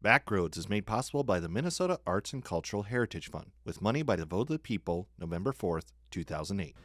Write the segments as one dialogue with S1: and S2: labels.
S1: Backroads is made possible by the Minnesota Arts and Cultural Heritage Fund, with money by the vote of the people, November 4th, 2008.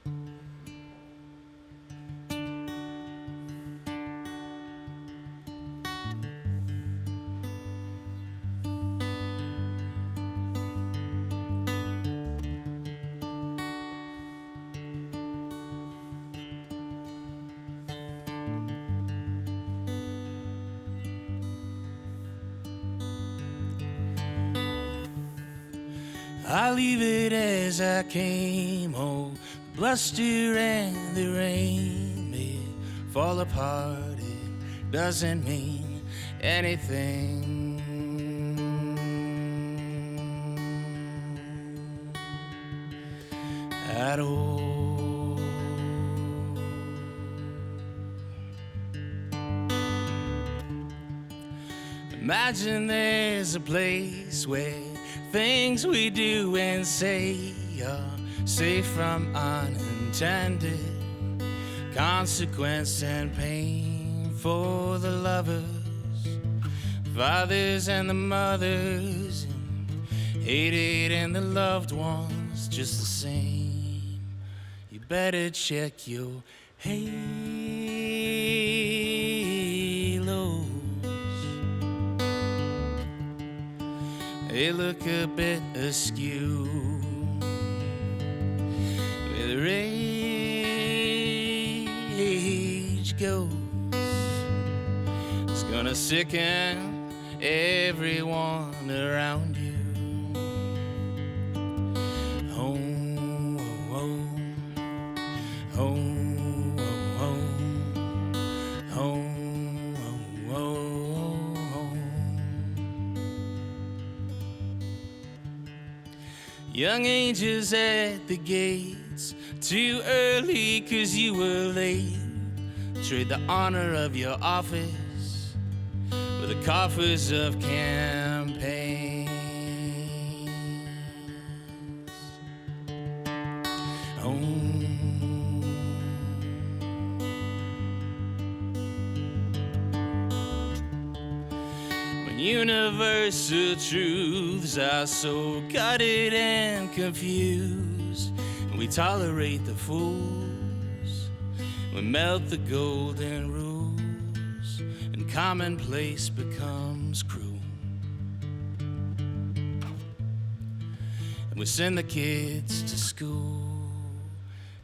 S2: I leave it as I came home. The bluster and the rain may fall apart. It doesn't mean anything at all. Imagine there's a place where things we do and say are safe from unintended consequence and pain for the lovers, fathers and the mothers, and hated and the loved ones just the same. You better check your halos. They look a bit askew with rage goes. It's gonna sicken everyone around you. Home, home, home, home, home, home. Young angels at the gates, too early 'cause you were late. Trade the honor of your office with the coffers of campaigns. Universal truths are so gutted and confused. We tolerate the fools, we melt the golden rules, and commonplace becomes cruel. And we send the kids to school.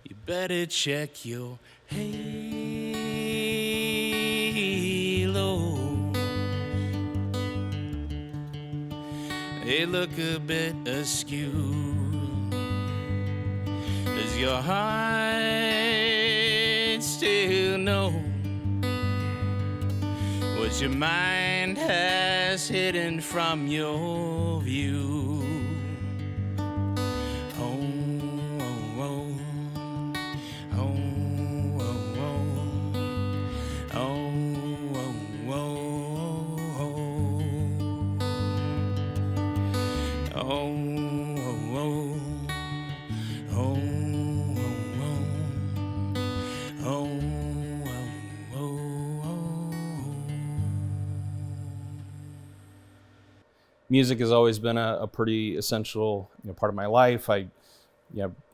S2: You better check your halo. They look a bit askew. Does your heart still know what your mind has hidden from your view? Home, home, home, home, home, home.
S3: Music has always been a pretty essential part of my life. I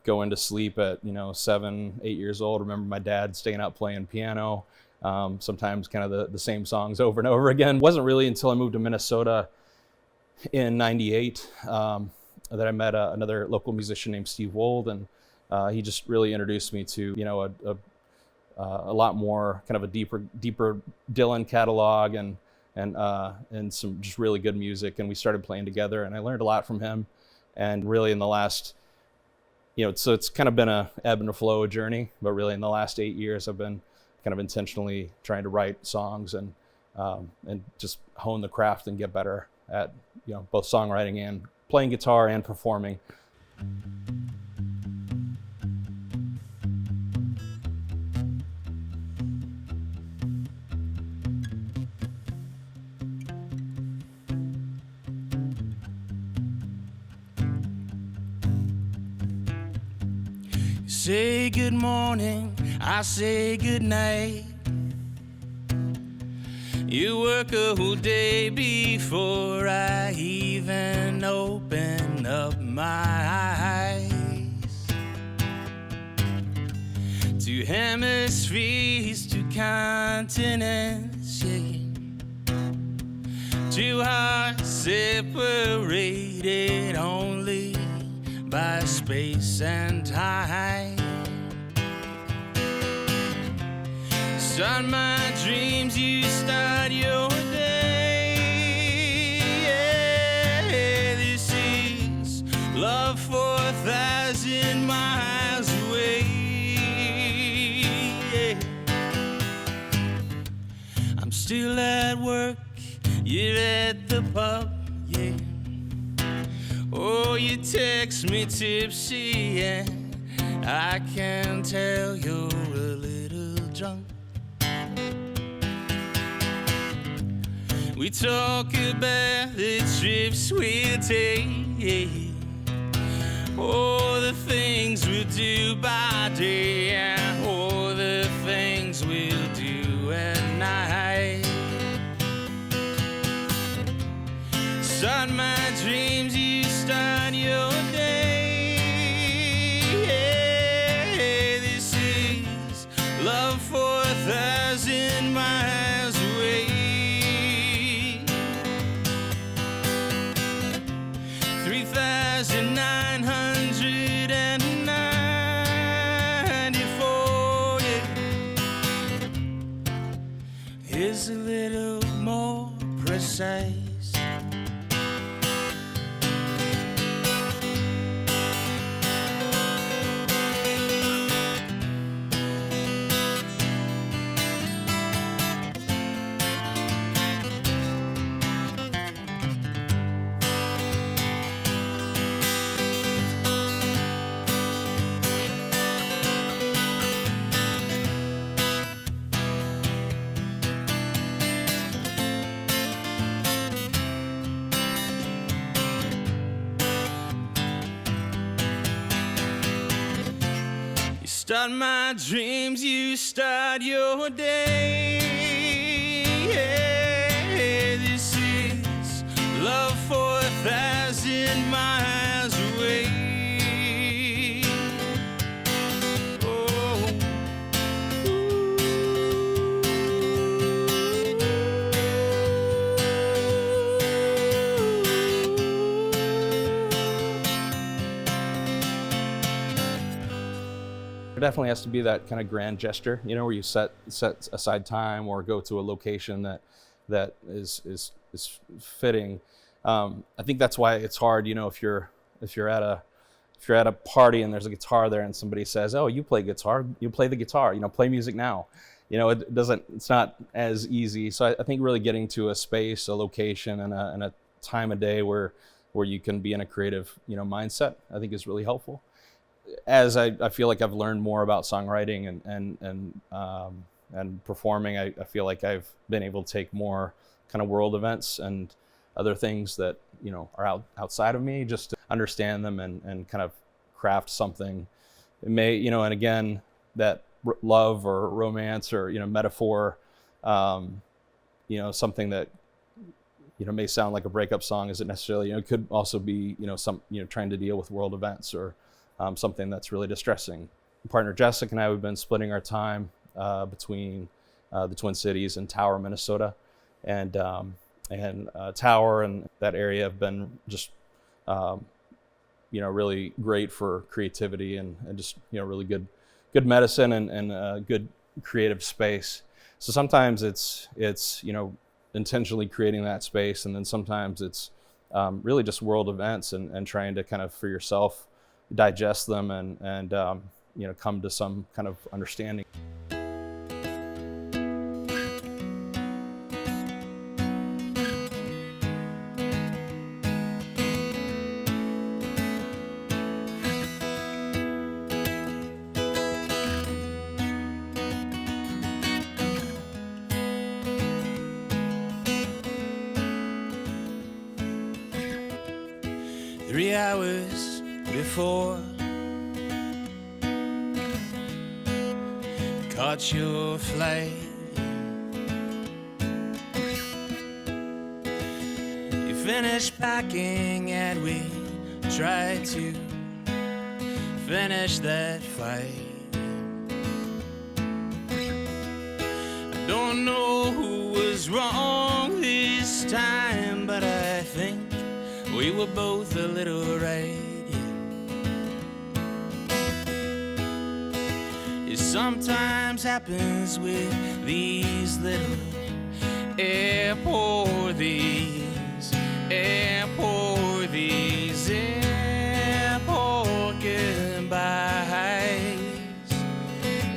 S3: go into sleep at 7, 8 years old. I remember my dad staying up playing piano, sometimes kind of the same songs over and over again. It wasn't really until I moved to Minnesota in '98 that I met another local musician named Steve Wold, and he just really introduced me to a lot more kind of a deeper Dylan catalog and some just really good music, and we started playing together, and I learned a lot from him. And really in the last, so it's kind of been a ebb and a flow journey, but really in the last 8 years I've been kind of intentionally trying to write songs and just hone the craft and get better at both songwriting and playing guitar and performing.
S2: Say good morning, I say good night. You work a whole day before I even open up my eyes. 2 hemispheres, 2 continents, yeah. 2 hearts separated only by space and time. Start my dreams, you start your day. Yeah, this is love 4,000 miles away. Yeah. I'm still at work, you're at the pub, yeah. Oh, you text me tipsy, and I can tell you're a little drunk. We talk about the trips we'll take, oh, the things we'll do by day, and oh, the things we'll do at night. Start my dreams, you start your day. Yeah, this is love 4,000 miles away. 3,994, yeah. Here's a little more precise. Start my dreams, you start your day. Yeah, this is love 4,000 miles away. Oh.
S3: There definitely has to be that kind of grand gesture, you know, where you set aside time or go to a location that is fitting. I think that's why it's hard, you know, if you're at a party and there's a guitar there and somebody says, "Oh, you play guitar, you play the guitar, you know, play music now." You know, it's not as easy. So I think really getting to a space, a location, and a time of day where you can be in a creative, you know, mindset, I think is really helpful. As I feel like I've learned more about songwriting and performing, I feel like I've been able to take more kind of world events and other things that, you know, are outside of me, just to understand them and kind of craft something. It may, you know, and again, that love or romance or, you know, metaphor, you know, something that, you know, may sound like a breakup song isn't necessarily, you know, it could also be, you know, trying to deal with world events or something that's really distressing. My partner Jessica and I, we've been splitting our time between the Twin Cities and Tower, Minnesota, and Tower and that area have been just you know, really great for creativity and just, you know, really good medicine and good creative space. So sometimes it's you know, intentionally creating that space, and then sometimes it's really just world events and trying to kind of for yourself digest them and you know, come to some kind of understanding.
S2: 3 hours before, caught your flight. finished packing and we tried to finish that fight. I don't know who was wrong this time, but I think we were both a little right. It sometimes happens with these little airport goodbyes.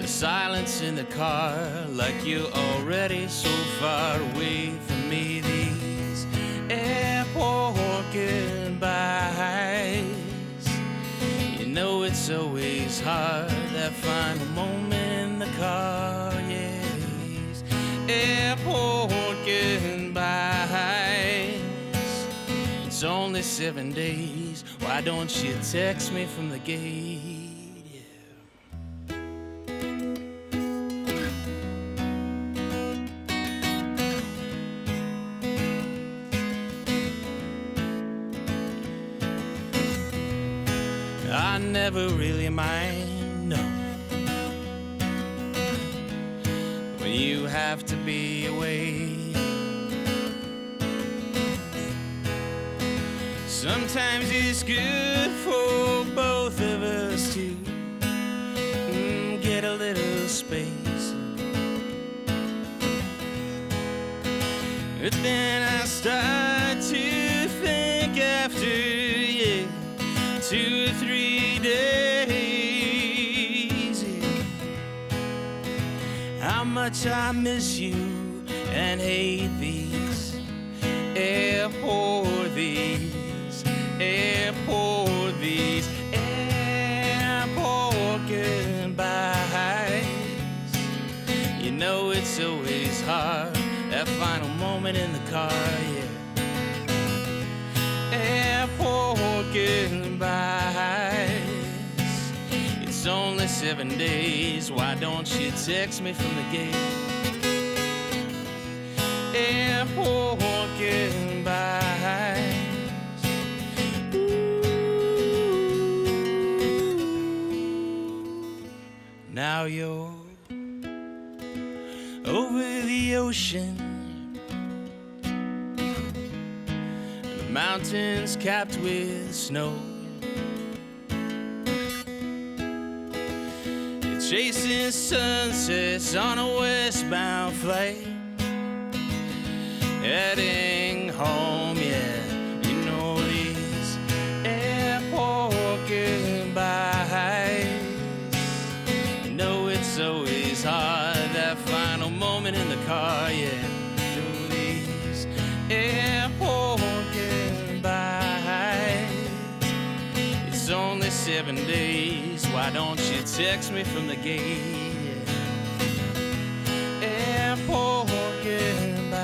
S2: The silence in the car, like you're already so far away from me. These airport goodbyes. You know it's always hard, that final moment in the car, yes. Airport goodbyes. It's only 7 days, why don't you text me from the gate? I never really mind, no, when you have to be away. Sometimes it's good for both of us to get a little space. But then I start to think after, 2 or 3 days, how much I miss you and hate these airport goodbyes. You know it's always hard, that final moment in the car, yeah. Airport goodbyes. It's only 7 days, why don't you text me from the gate? Airport goodbyes. Now you're over the ocean, and the mountains capped with snow. You're chasing sunsets on a westbound flight, heading home, yeah. You know these airport goodbyes. It's always hard, that final moment in the car, yeah. Through these airport goodbyes. It's only 7 days, why don't you text me from the gate, yeah. Airport goodbyes.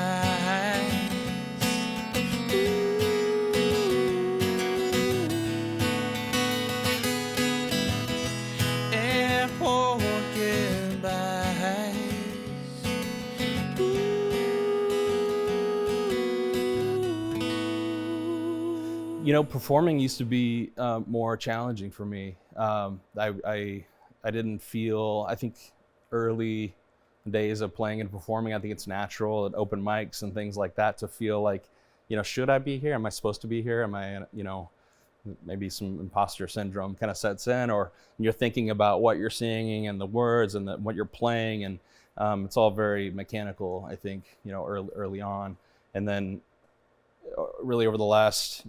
S2: Airport.
S3: You know, performing used to be more challenging for me. I didn't feel, I think early days of playing and performing, I think it's natural at open mics and things like that to feel like, should I be here? Am I supposed to be here? Am I, maybe some imposter syndrome kind of sets in, or you're thinking about what you're singing and the words and what you're playing, and it's all very mechanical, I think, early on. And then really over the last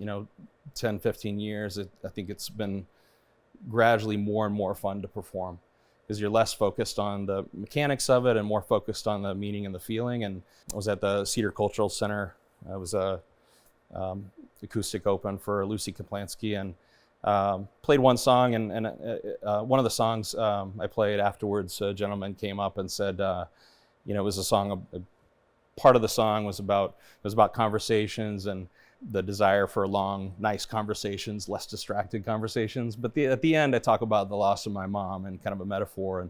S3: 10, 15 years, I think it's been gradually more and more fun to perform, because you're less focused on the mechanics of it and more focused on the meaning and the feeling. And I was at the Cedar Cultural Center. I was a acoustic open for Lucy Kaplansky, and played one song, and one of the songs I played afterwards, a gentleman came up and said, it was a song, part of the song was about conversations and the desire for long, nice conversations, less distracted conversations. But at the end, I talk about the loss of my mom and kind of a metaphor,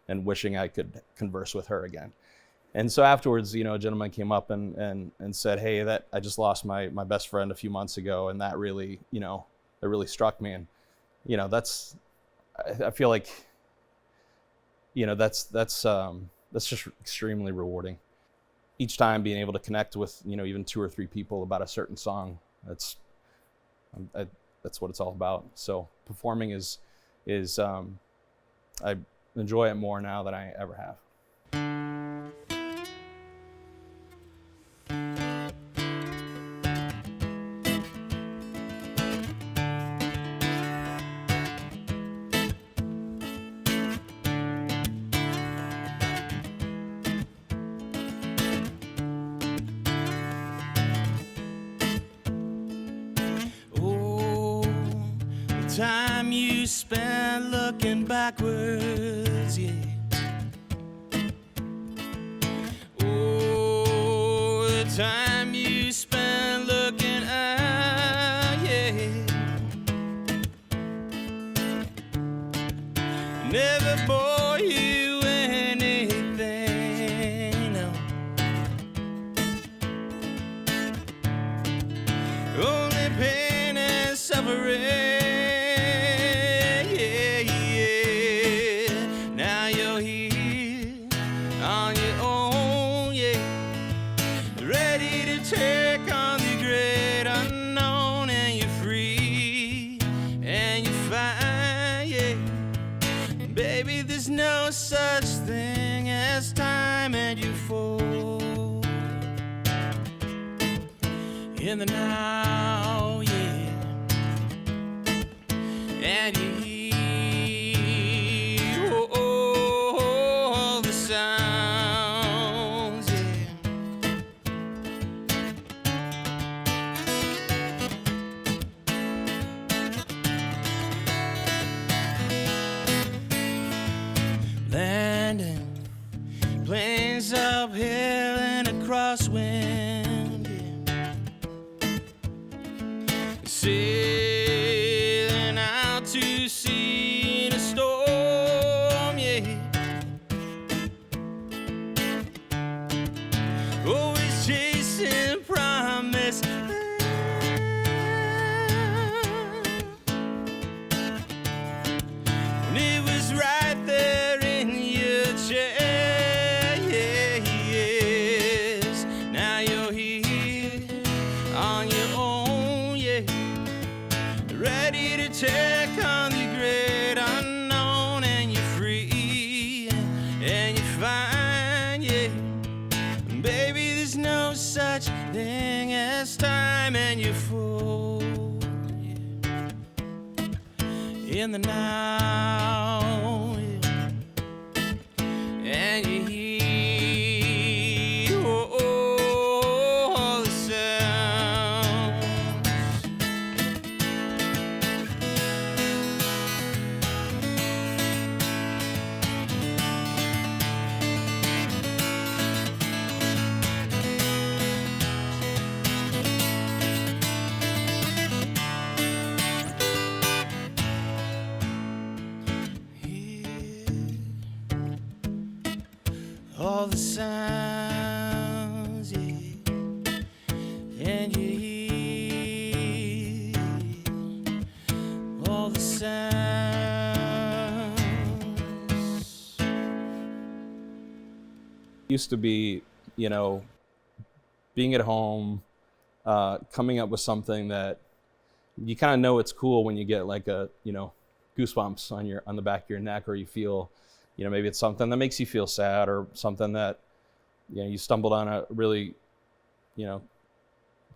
S3: and wishing I could converse with her again. And so afterwards, a gentleman came up and said, "Hey, that I just lost my best friend a few months ago, and that really, that really struck me." And I feel like, that's just extremely rewarding. Each time being able to connect with, even 2 or 3 people about a certain song, that's what it's all about. So performing is I enjoy it more now than I ever have.
S2: Time you spent looking backwards, yeah. Oh, the time you spent looking out, yeah. Never bore you anything, no. Only pain and suffering. No such thing as time, and you fall in the now, yeah, and you hear all the sounds, yeah. Landing planes uphill and across wind, yeah. Sailing out to sea in a storm, yeah. Always chasing promise. And it was right there in your chair, yeah, yes. Now you're here on your own, yeah, ready to take on the great unknown, and you're free, and you're fine, yeah. Baby, there's no such thing as time, and you're full, yeah, in the now, yeah. And you hear all the sounds. All the sounds, yeah, and you hear all the sounds.
S3: Used to be, being at home, coming up with something that you kind of know it's cool when you get like a, goosebumps on the back of your neck, or you feel, maybe it's something that makes you feel sad, or something that, you stumbled on a really,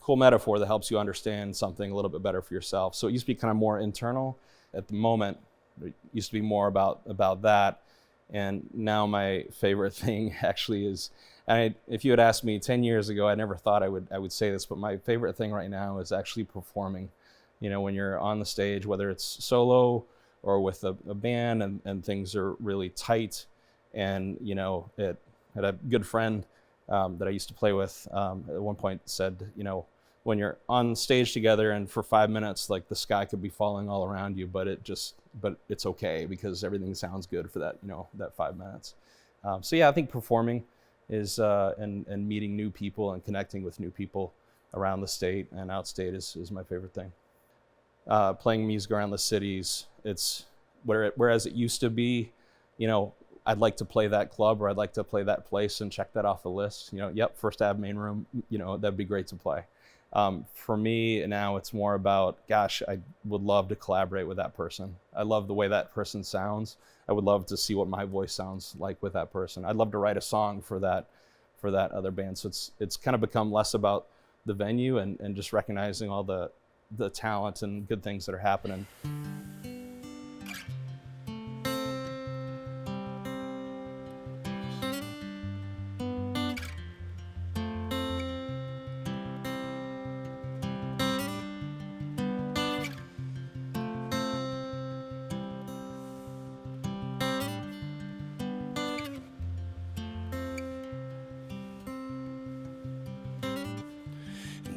S3: cool metaphor that helps you understand something a little bit better for yourself. So it used to be kind of more internal. At the moment, it used to be more about that. And now my favorite thing actually is, if you had asked me 10 years ago, I never thought I would say this, but my favorite thing right now is actually performing. When you're on the stage, whether it's solo or with a band, and things are really tight. And, it had a good friend that I used to play with at one point said, when you're on stage together and for 5 minutes, like the sky could be falling all around you, but it's okay because everything sounds good for that, that 5 minutes. So yeah, I think performing is and meeting new people and connecting with new people around the state and outstate is my favorite thing. Playing music around the cities, it's whereas it used to be, I'd like to play that club or I'd like to play that place and check that off the list. Yep, First Ave main room, that'd be great to play. For me now, it's more about, gosh, I would love to collaborate with that person. I love the way that person sounds. I would love to see what my voice sounds like with that person. I'd love to write a song for that other band. So it's kind of become less about the venue and just recognizing all the talent and good things that are happening.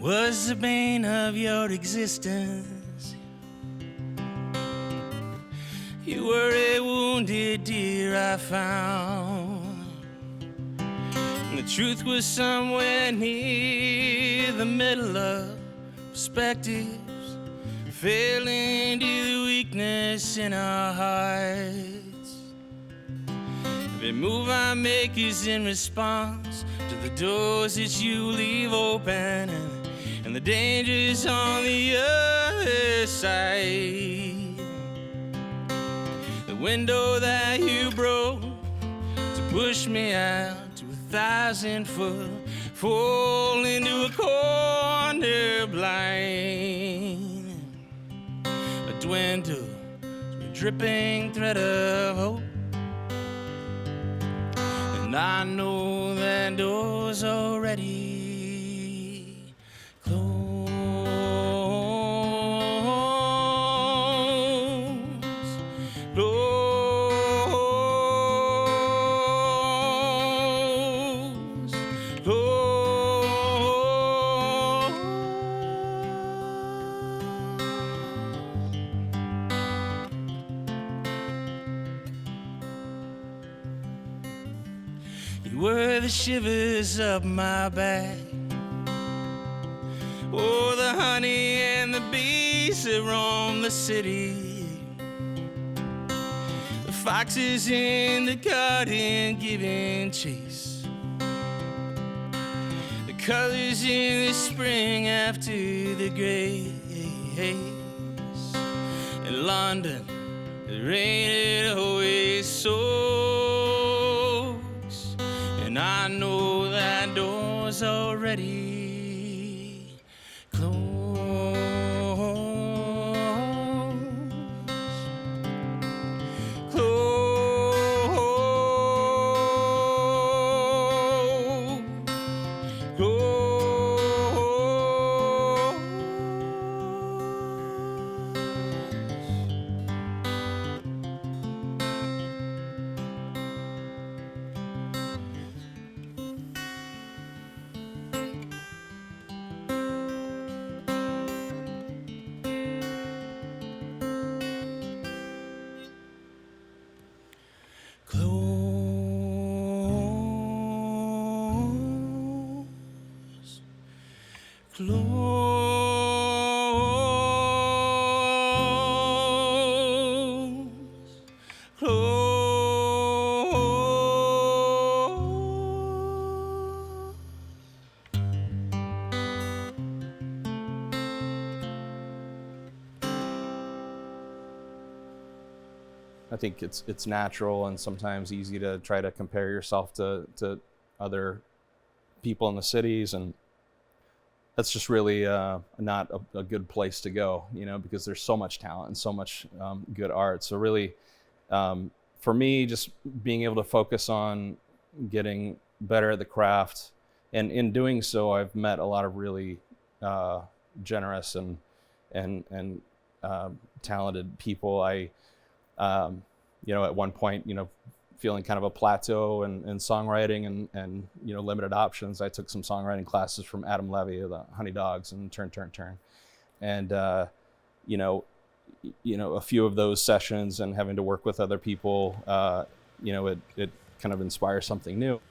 S2: Was the bane of your existence. You were a wounded deer I found, and the truth was somewhere near the middle of perspectives, fell into the weakness in our hearts. Every move I make is in response to the doors that you leave open, and the danger's on the other side. The window that you broke to push me out to 1,000 foot, fall into a corner blind. A dwindle to a dripping thread of hope, and I know that door's already were the shivers up my back, oh, the honey and the bees that roam the city, the foxes in the garden giving chase, the colors in the spring after the grace. In London, the rain it always soaks, and I know that door's already closed.
S3: I think it's natural and sometimes easy to try to compare yourself to other people in the cities, and that's just really not a good place to go, because there's so much talent and so much good art. So really, for me, just being able to focus on getting better at the craft, and in doing so, I've met a lot of really generous and talented people. At one point, feeling kind of a plateau in songwriting and limited options, I took some songwriting classes from Adam Levy of the Honey Dogs and Turn. And, a few of those sessions and having to work with other people, it kind of inspires something new.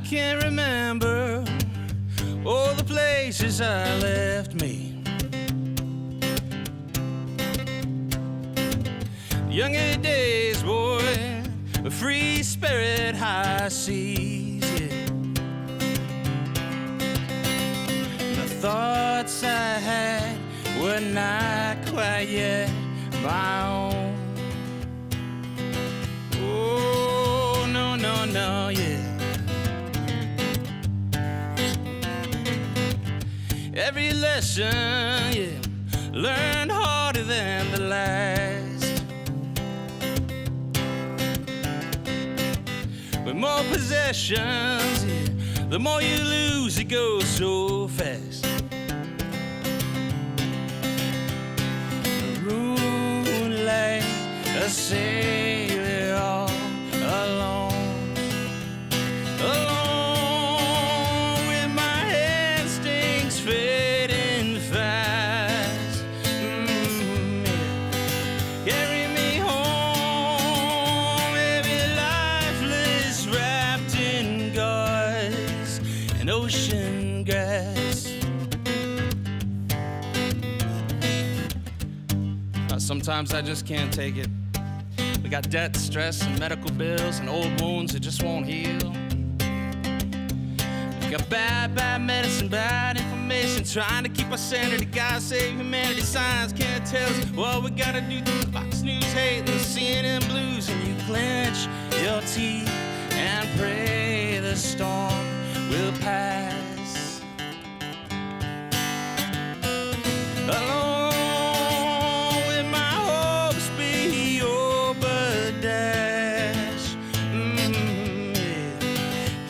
S2: can't remember all the places I left me. Younger days, boy, a free spirit, high seas, yeah. The thoughts I had were not quite yet my own. Oh, no, no, no, yeah. Every lesson, yeah, learned harder than the last. With more possessions, yeah, the more you lose, it goes so fast. Maroon like a sailor all alone, alone with my instincts fading fast. Yeah. Carry me home, maybe lifeless, wrapped in gauze and ocean grass. Sometimes I just can't take it. We got debt, stress, and medical bills, and old wounds that just won't heal. We got bad medicine, bad information, trying to keep our sanity. God save humanity, science can't tell us what we gotta do through the Fox News hate and the CNN blues. And you clench your teeth and pray the storm will pass. Alone with my hopes beyond dash. Yeah.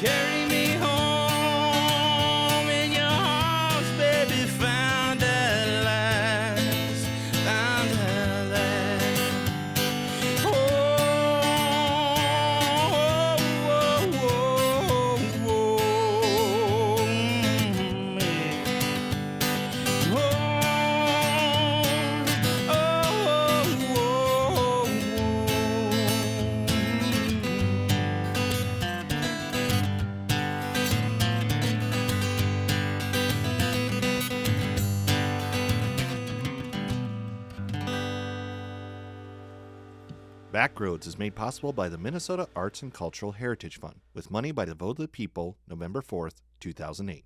S2: Carry me home in your arms, baby, found at last, found at last. Oh, oh, oh, oh, oh, yeah. Oh,
S1: Backroads is made possible by the Minnesota Arts and Cultural Heritage Fund, with money by the vote of the people, November 4th, 2008.